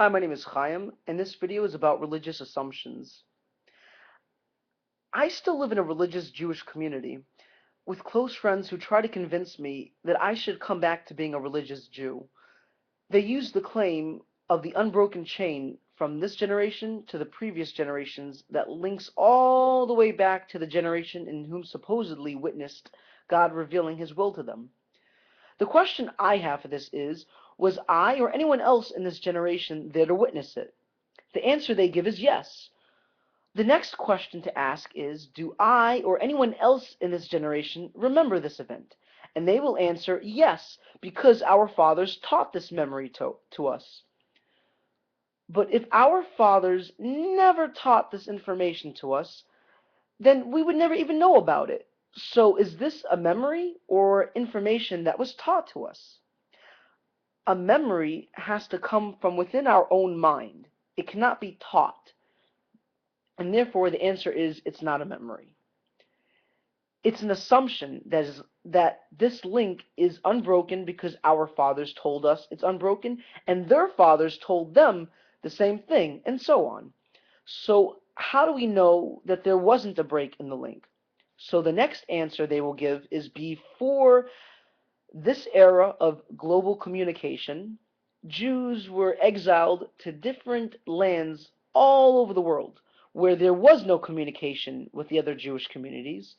Hi, my name is Chaim, and this video is about religious assumptions. I still live in a religious Jewish community with close friends who try to convince me that I should come back to being a religious Jew. They use the claim of the unbroken chain from this generation to the previous generations that links all the way back to the generation in whom supposedly witnessed God revealing his will to them. The question I have for this is, was I or anyone else in this generation there to witness it? The answer they give is yes. The next question to ask is, do I or anyone else in this generation remember this event? And they will answer yes, because our fathers taught this memory to us. But if our fathers never taught this information to us, then we would never even know about it. So is this a memory or information that was taught to us? A memory has to come from within our own mind. It cannot be taught. And therefore, the answer is it's not a memory. It's an assumption that this link is unbroken because our fathers told us it's unbroken, and their fathers told them the same thing, and so on. So how do we know that there wasn't a break in the link? So the next answer they will give is before this era of global communication, Jews were exiled to different lands all over the world where there was no communication with the other Jewish communities,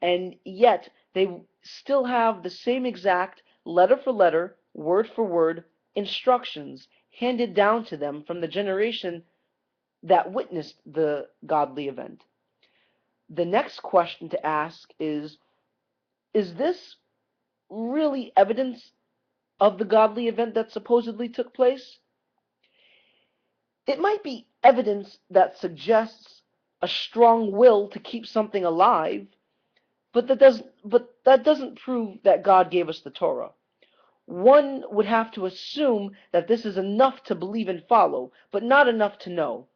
and yet they still have the same exact letter for letter, word for word instructions handed down to them from the generation that witnessed the godly event. The next question to ask is this really evidence of the godly event that supposedly took place? It might be evidence that suggests a strong will to keep something alive, but that doesn't prove that God gave us the Torah. One would have to assume that this is enough to believe and follow, but not enough to know.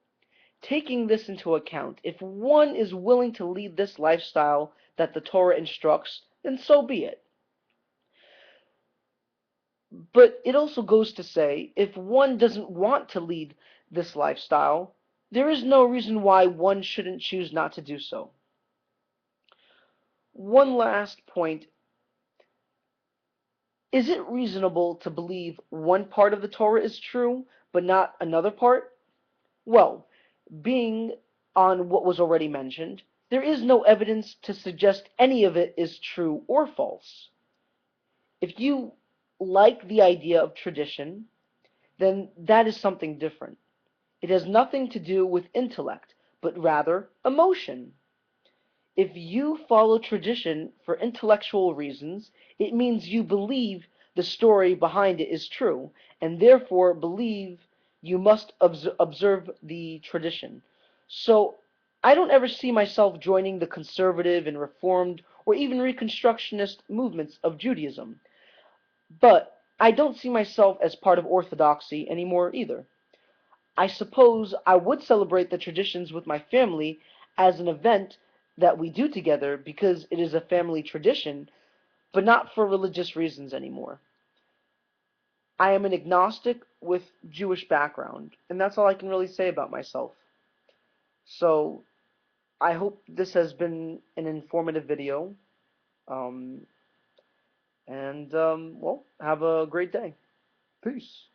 Taking this into account, if one is willing to lead this lifestyle that the Torah instructs, then so be it. But it also goes to say, if one doesn't want to lead this lifestyle, there is no reason why one shouldn't choose not to do so. One last point. Is it reasonable to believe one part of the Torah is true, but not another part? Well, being on what was already mentioned, there is no evidence to suggest any of it is true or false. If you like the idea of tradition, then that is something different. It has nothing to do with intellect, but rather emotion. If you follow tradition for intellectual reasons, it means you believe the story behind it is true, and therefore believe you must observe the tradition. So I don't ever see myself joining the conservative and reformed or even reconstructionist movements of Judaism. But I don't see myself as part of orthodoxy anymore either. I suppose I would celebrate the traditions with my family as an event that we do together because it is a family tradition, but not for religious reasons anymore. I am an agnostic with Jewish background, and that's all I can really say about myself. So I hope this has been an informative video, um, and well, have a great day. Peace.